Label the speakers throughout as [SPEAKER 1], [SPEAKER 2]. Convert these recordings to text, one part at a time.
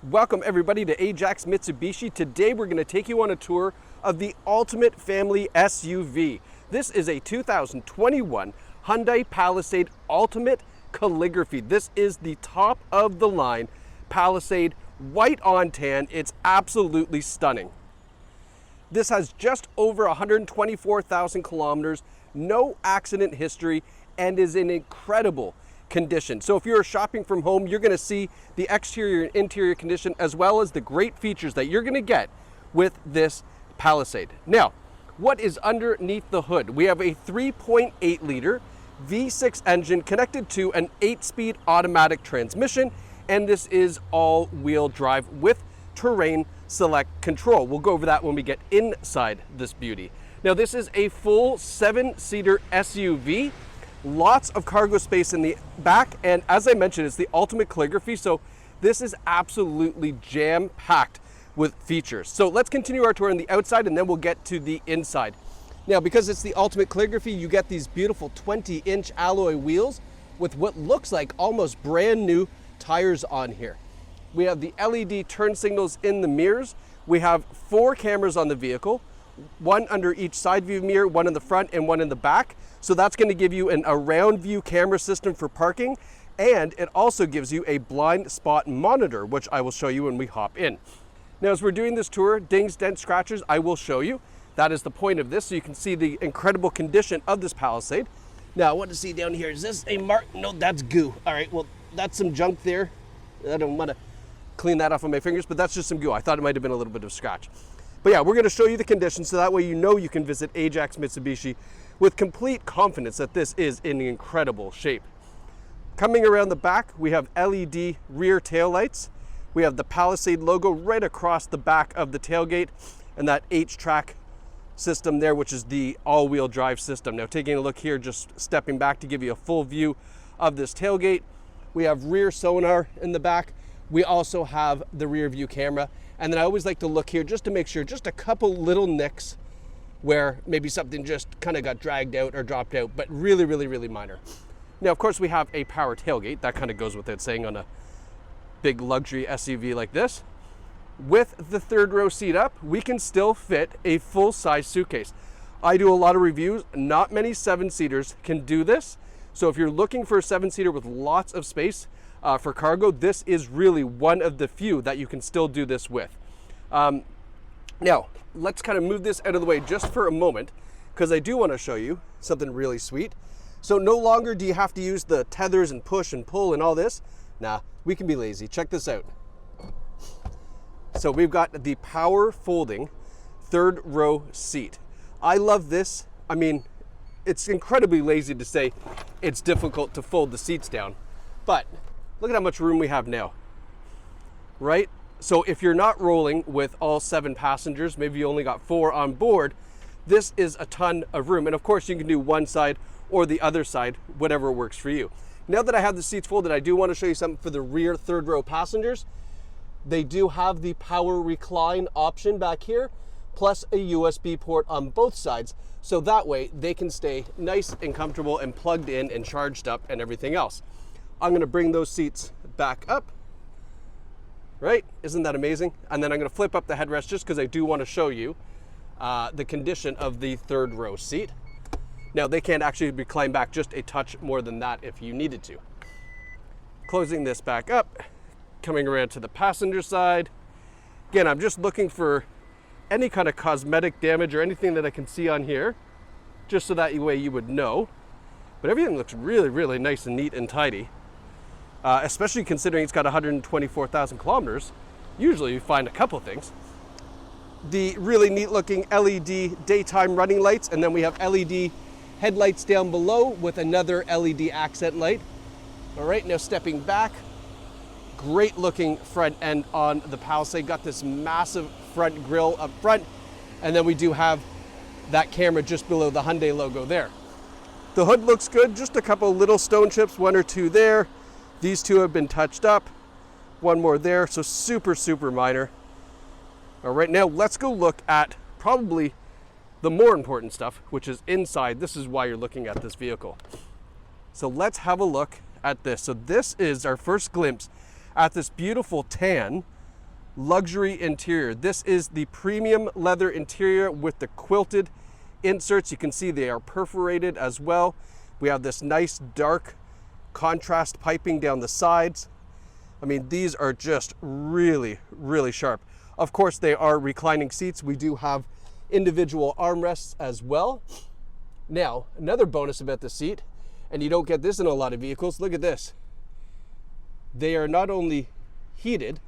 [SPEAKER 1] Welcome everybody to Ajax Mitsubishi. Today we're going to take you on a tour of the Ultimate Family SUV. This is a 2021 Hyundai Palisade Ultimate Calligraphy. This is the top of the line Palisade, white on tan. It's absolutely stunning. This has just over 124,000 kilometers, no accident history, and is in incredible condition. So if you're shopping from home, you're going to see the exterior and interior condition as well as the great features that you're going to get with this Palisade. Now, what is underneath the hood? We have a 3.8 liter V6 engine connected to an 8-speed automatic transmission, and this is all-wheel drive with terrain select control. We'll go over that when we get inside this beauty. Now, this is a full 7-seater SUV. Lots of cargo space in the back, and as I mentioned, it's the ultimate calligraphy, so this is absolutely jam-packed with features. So let's continue our tour on the outside and then we'll get to the inside. Now, because it's the ultimate calligraphy, you get these beautiful 20-inch alloy wheels with what looks like almost brand new tires on here. We have the LED turn signals in the mirrors. We have 4 cameras on the vehicle, one under each side view mirror, one in the front and one in the back. So that's going to give you an around view camera system for parking, and it also gives you a blind spot monitor, which I will show you when we hop in. Now, as we're doing this tour, dings, dents, scratches, I will show you. That is the point of this, so you can see the incredible condition of this Palisade. Now, I want to see down here, is this a mark? No, that's goo. All right, well, that's some junk there. I don't want to clean that off of my fingers, but that's just some goo. I thought it might have been a little bit of scratch. But yeah, we're going to show you the condition so that way you know you can visit Ajax Mitsubishi with complete confidence that this is in incredible shape. Coming around the back, we have LED rear taillights. We have the Palisade logo right across the back of the tailgate, and that HTRAC system there, which is the all-wheel drive system. Now, taking a look here, just stepping back to give you a full view of this tailgate, we have rear sonar in the back. We also have the rear view camera. And then I always like to look here just to make sure, just a couple little nicks where maybe something just kind of got dragged out or dropped out, but really, really, really minor. Now, of course, we have a power tailgate. That kind of goes without saying on a big luxury SUV like this. With the third row seat up, we can still fit a full-size suitcase. I do a lot of reviews. Not many 7-seaters can do this. So if you're looking for a 7-seater with lots of space for cargo, this is really one of the few that you can still do this with. Now, let's kind of move this out of the way just for a moment, because I do want to show you something really sweet. So no longer do you have to use the tethers and push and pull and all this. Nah, we can be lazy. Check this out. So we've got the power folding third row seat. I love this. I mean, it's incredibly lazy to say it's difficult to fold the seats down, but look at how much room we have now, right? So if you're not rolling with all 7 passengers, maybe you only got 4 on board, this is a ton of room. And of course you can do one side or the other side, whatever works for you. Now that I have the seats folded, I do want to show you something for the rear third row passengers. They do have the power recline option back here, plus a USB port on both sides. So that way they can stay nice and comfortable and plugged in and charged up and everything else. I'm going to bring those seats back up. Right? Isn't that amazing? And then I'm going to flip up the headrest just because I do want to show you the condition of the third row seat. Now, they can't actually recline back just a touch more than that if you needed to. Closing this back up, coming around to the passenger side. Again, I'm just looking for any kind of cosmetic damage or anything that I can see on here, just so that way you would know. But everything looks really, really nice and neat and tidy. Especially considering it's got 124,000 kilometers. Usually you find a couple things. The really neat looking LED daytime running lights, and then we have LED headlights down below with another LED accent light. All right, now stepping back, great looking front end on the Palisade. Got this massive front grille up front, and then we do have that camera just below the Hyundai logo there. The hood looks good, just a couple little stone chips, 1 or 2 there. These 2 have been touched up, 1 more there, so super, super minor. All right, now let's go look at probably the more important stuff, which is inside. This is why you're looking at this vehicle. So let's have a look at this. So this is our first glimpse at this beautiful tan luxury interior. This is the premium leather interior with the quilted inserts. You can see they are perforated as well. We have this nice dark contrast piping down the sides. I mean, these are just really, really sharp. Of course, they are reclining seats. We do have individual armrests as well. Now, another bonus about the seat, and you don't get this in a lot of vehicles, look at this. They are not only heated,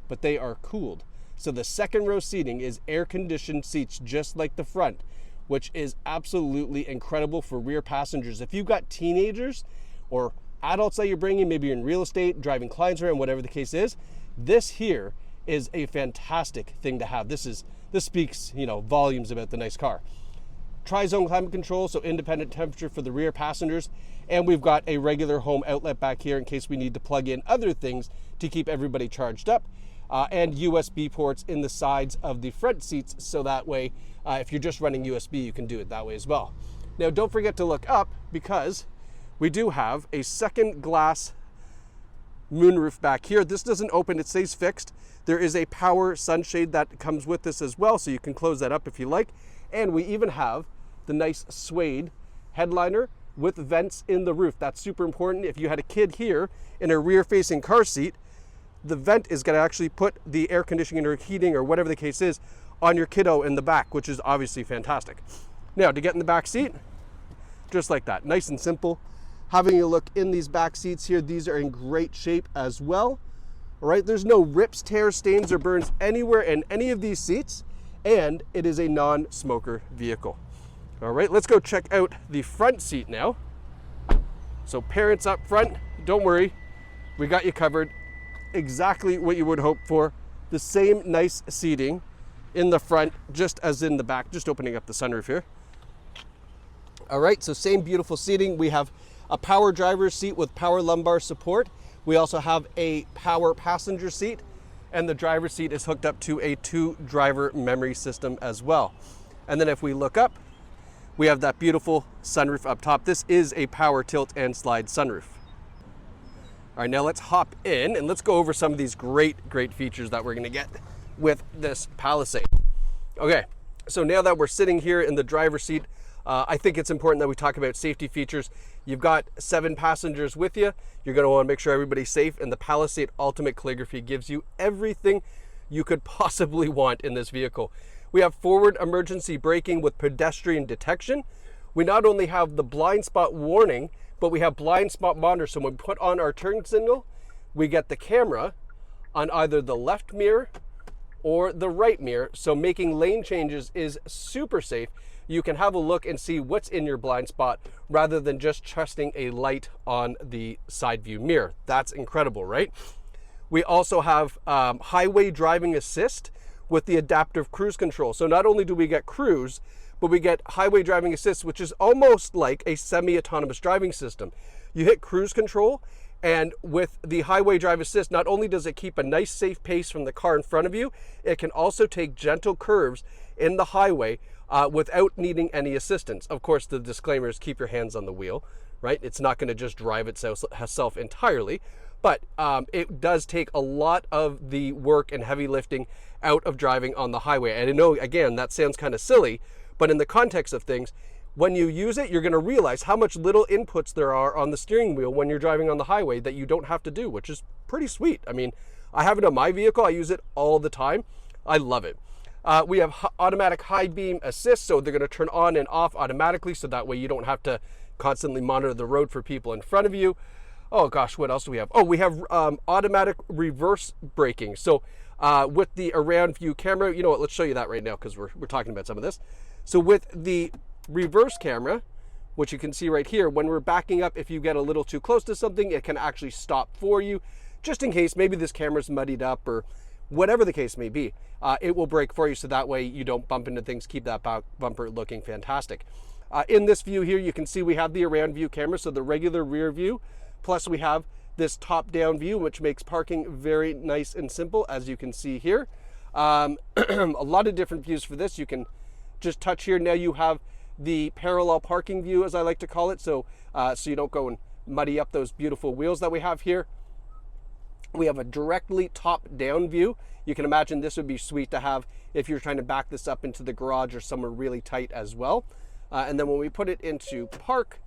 [SPEAKER 1] but they are cooled. So the second row seating is air-conditioned seats, just like the front, which is absolutely incredible for rear passengers. If you've got teenagers or adults that you're bringing, maybe you're in real estate, driving clients around, whatever the case is, this here is a fantastic thing to have. This speaks, volumes about the nice car. Tri-zone climate control, so independent temperature for the rear passengers, and we've got a regular home outlet back here in case we need to plug in other things to keep everybody charged up, and USB ports in the sides of the front seats, so that way if you're just running USB, you can do it that way as well. Now, don't forget to look up, because we do have a second glass moonroof back here. This doesn't open, it stays fixed. There is a power sunshade that comes with this as well, so you can close that up if you like. And we even have the nice suede headliner with vents in the roof. That's super important. If you had a kid here in a rear-facing car seat, the vent is going to actually put the air conditioning or heating or whatever the case is on your kiddo in the back, which is obviously fantastic. Now, to get in the back seat, just like that, nice and simple. Having a look in these back seats here, these are in great shape as well. All right, there's no rips, tears, stains, or burns anywhere in any of these seats, and it is a non-smoker vehicle. All right, let's go check out the front seat now. So parents up front, don't worry, we got you covered. Exactly what you would hope for. The same nice seating in the front, just as in the back, just opening up the sunroof here. All right, so same beautiful seating. We have a power driver's seat with power lumbar support. We also have a power passenger seat, and the driver's seat is hooked up to a 2-driver memory system as well. And then if we look up, we have that beautiful sunroof up top. This is a power tilt and slide sunroof. All right, now let's hop in and let's go over some of these great features that we're gonna get with this Palisade. Okay, so now that we're sitting here in the driver's seat, I think it's important that we talk about safety features. You've got 7 passengers with you. You're going to want to make sure everybody's safe, and the Palisade Ultimate Calligraphy gives you everything you could possibly want in this vehicle. We have forward emergency braking with pedestrian detection. We not only have the blind spot warning, but we have blind spot monitor. So when we put on our turn signal, we get the camera on either the left mirror or the right mirror. So making lane changes is super safe. You can have a look and see what's in your blind spot rather than just trusting a light on the side view mirror. That's incredible, right? We also have highway driving assist with the adaptive cruise control. So not only do we get cruise, but we get highway driving assist, which is almost like a semi-autonomous driving system. You hit cruise control, and with the highway drive assist, not only does it keep a nice safe pace from the car in front of you, it can also take gentle curves in the highway without needing any assistance. Of course, the disclaimer is keep your hands on the wheel, right? It's not going to just drive itself entirely, but it does take a lot of the work and heavy lifting out of driving on the highway. And I know, again, that sounds kind of silly, but in the context of things, when you use it, you're going to realize how much little inputs there are on the steering wheel when you're driving on the highway that you don't have to do, which is pretty sweet. I mean, I have it on my vehicle. I use it all the time. I love it. We have automatic high beam assist, so they're going to turn on and off automatically, so that way you don't have to constantly monitor the road for people in front of you. Oh gosh, what else do we have? Oh, we have automatic reverse braking. So with the around view camera, you know what, let's show you that right now because we're talking about some of this. So with the reverse camera, which you can see right here, when we're backing up, if you get a little too close to something, it can actually stop for you, just in case maybe this camera's muddied up or whatever the case may be. It will brake for you, so that way you don't bump into things, keep that back bumper looking fantastic. In this view here, you can see we have the around view camera, so the regular rear view, plus we have this top down view, which makes parking very nice and simple, as you can see here. A lot of different views for this. You can just touch here. Now you have the parallel parking view, as I like to call it, so you don't go and muddy up those beautiful wheels that we have here. We have a directly top-down view. You can imagine this would be sweet to have if you're trying to back this up into the garage or somewhere really tight as well. And then when we put it into park,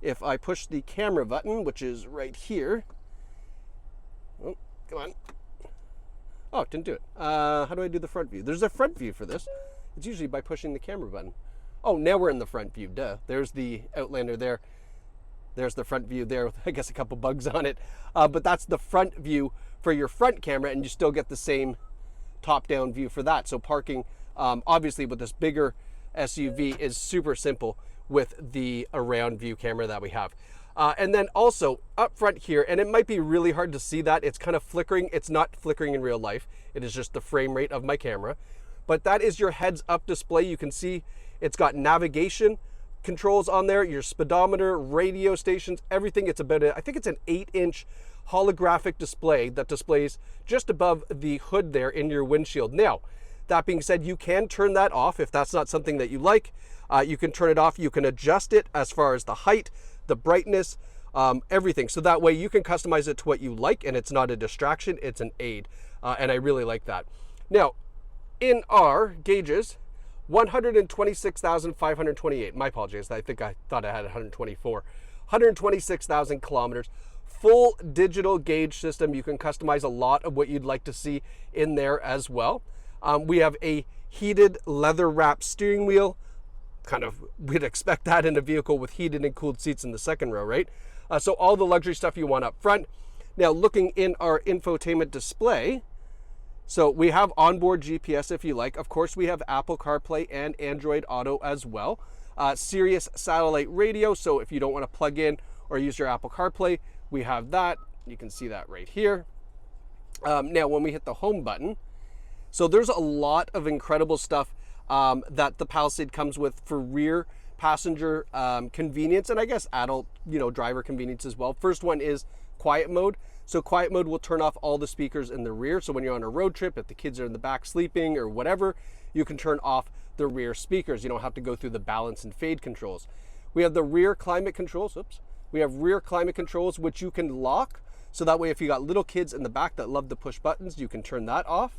[SPEAKER 1] if I push the camera button, which is right here, oh, come on. Oh, it didn't do it. How do I do the front view? There's a front view for this. It's usually by pushing the camera button. Oh, now we're in the front view, duh. There's the Outlander there. There's the front view there with, I guess, a couple bugs on it. But that's the front view for your front camera, and you still get the same top-down view for that. So parking, obviously, with this bigger SUV is super simple with the around view camera that we have. And then also up front here, and it might be really hard to see that, it's kind of flickering. It's not flickering in real life. It is just the frame rate of my camera. But that is your heads-up display. You can see it's got navigation controls on there, your speedometer, radio stations, everything. It's about I think it's an 8-inch holographic display that displays just above the hood there in your windshield. Now, that being said, you can turn that off if that's not something that you like. You can turn it off. You can adjust it as far as the height, the brightness, everything. So that way you can customize it to what you like, and it's not a distraction, it's an aid. And I really like that. Now, in our gauges, 126,528. My apologies. I thought I had 124. 126,000 kilometers. Full digital gauge system. You can customize a lot of what you'd like to see in there as well. We have a heated leather wrapped steering wheel. Kind of, we'd expect that in a vehicle with heated and cooled seats in the second row, right? So all the luxury stuff you want up front. Now, looking in our infotainment display, so we have onboard GPS if you like. Of course, we have Apple CarPlay and Android Auto as well. Sirius satellite radio, so if you don't want to plug in or use your Apple CarPlay, we have that. You can see that right here. Now, when we hit the home button, so there's a lot of incredible stuff that the Palisade comes with for rear passenger convenience, and I guess adult, driver convenience as well. First one is quiet mode. So quiet mode will turn off all the speakers in the rear. So when you're on a road trip, if the kids are in the back sleeping or whatever, you can turn off the rear speakers. You don't have to go through the balance and fade controls. We have the rear climate controls. We have rear climate controls, which you can lock. So that way, if you got little kids in the back that love to push buttons, you can turn that off.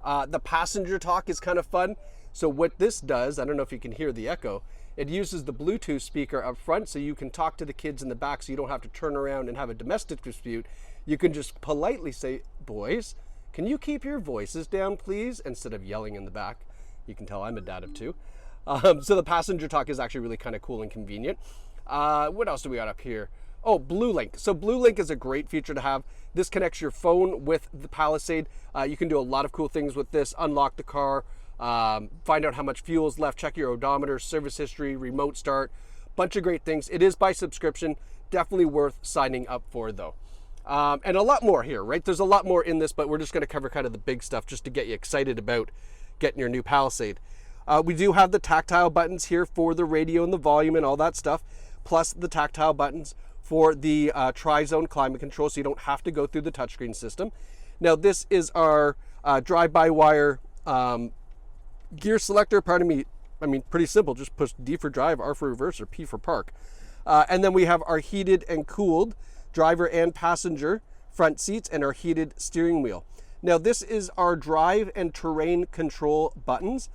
[SPEAKER 1] The passenger talk is kind of fun. So what this does, I don't know if you can hear the echo, it uses the Bluetooth speaker up front, so you can talk to the kids in the back, so you don't have to turn around and have a domestic dispute. You can just politely say, boys, can you keep your voices down, please? Instead of yelling in the back. You can tell I'm a dad of two. So the passenger talk is actually really kind of cool and convenient. What else do we got up here? Oh, Blue Link. So Blue Link is a great feature to have. This connects your phone with the Palisade. You can do a lot of cool things with this. Unlock the car, find out how much fuel is left, check your odometer, service history, remote start, bunch of great things. It is by subscription, definitely worth signing up for though. And a lot more here, right? There's a lot more in this, but we're just gonna cover kind of the big stuff just to get you excited about getting your new Palisade. We do have the tactile buttons here for the radio and the volume and all that stuff, plus the tactile buttons for the tri-zone climate control, so you don't have to go through the touchscreen system. Now this is our drive-by-wire gear selector. Pardon me, I mean, pretty simple. Just push D for drive, R for reverse, or P for park. And then we have our heated and cooled driver and passenger front seats and our heated steering wheel. Now this is our drive and terrain control buttons.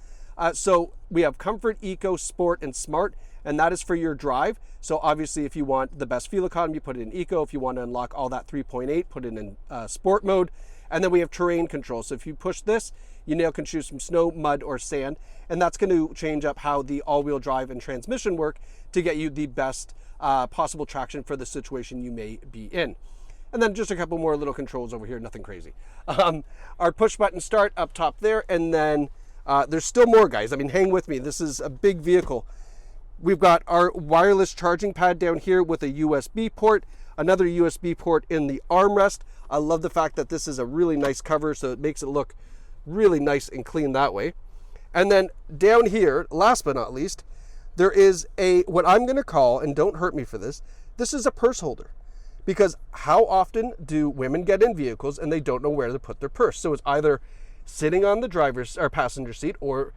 [SPEAKER 1] So we have comfort, eco, sport, and smart, and that is for your drive. So obviously if you want the best fuel economy, put it in eco. If you want to unlock all that 3.8, put it in sport mode. And then we have terrain control. So if you push this, you now can choose from snow, mud, or sand. And that's going to change up how the all-wheel drive and transmission work to get you the best possible traction for the situation you may be in. And then just a couple more little controls over here, nothing crazy. Our push button start up top there. And then there's still more, guys. I mean, hang with me. This is a big vehicle. We've got our wireless charging pad down here with a USB port, another USB port in the armrest. I love the fact that this is a really nice cover, so it makes it look really nice and clean that way. And then down here, last but not least, there is what I'm going to call, and don't hurt me for this is a purse holder. Because how often do women get in vehicles and they don't know where to put their purse? So it's either sitting on the driver's or passenger seat, or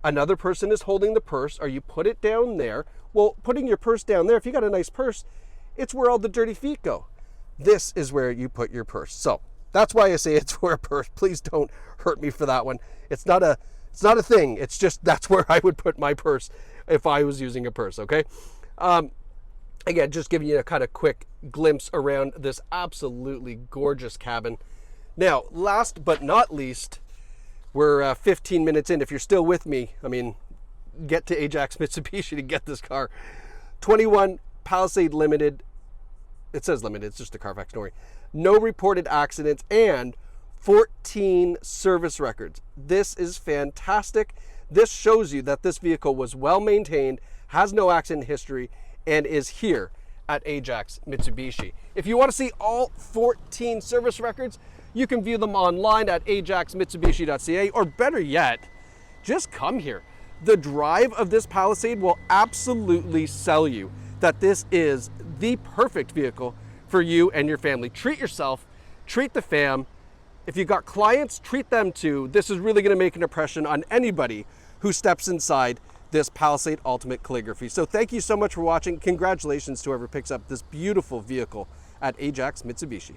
[SPEAKER 1] another person is holding the purse, or you put it down there. Well, putting your purse down there, if you got a nice purse, it's where all the dirty feet go. this is where you put your purse. So that's why I say it's for a purse. Please don't hurt me for that one. It's not a thing. It's just that's where I would put my purse if I was using a purse, okay? Again, just giving you a kind of quick glimpse around this absolutely gorgeous cabin. Now, last but not least, we're 15 minutes in. If you're still with me, I mean, get to Ajax Mitsubishi to get this car. 21 Palisade Limited. It says limited, it's just a Carfax story. No reported accidents and 14 service records. This is fantastic. This shows you that this vehicle was well maintained, has no accident history, and is here at Ajax Mitsubishi. If you want to see all 14 service records, you can view them online at ajaxmitsubishi.ca, or better yet, just come here. The drive of this Palisade will absolutely sell you that this is the perfect vehicle for you and your family. Treat yourself, treat the fam. If you've got clients, treat them too. This is really going to make an impression on anybody who steps inside this Palisade Ultimate Calligraphy. So thank you so much for watching. Congratulations to whoever picks up this beautiful vehicle at Ajax Mitsubishi.